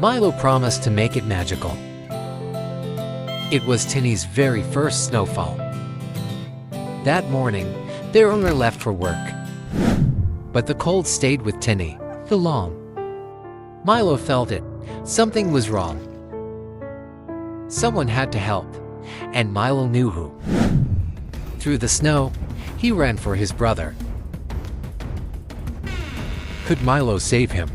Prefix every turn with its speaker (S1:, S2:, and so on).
S1: Milo promised to make it magical. It was Tinny's very first snowfall. That morning, their owner left for work. But the cold stayed with Tinny too long. Milo felt it. Something was wrong. Someone had to help, and Milo knew who. Through the snow, he ran for his brother. Could Milo save him?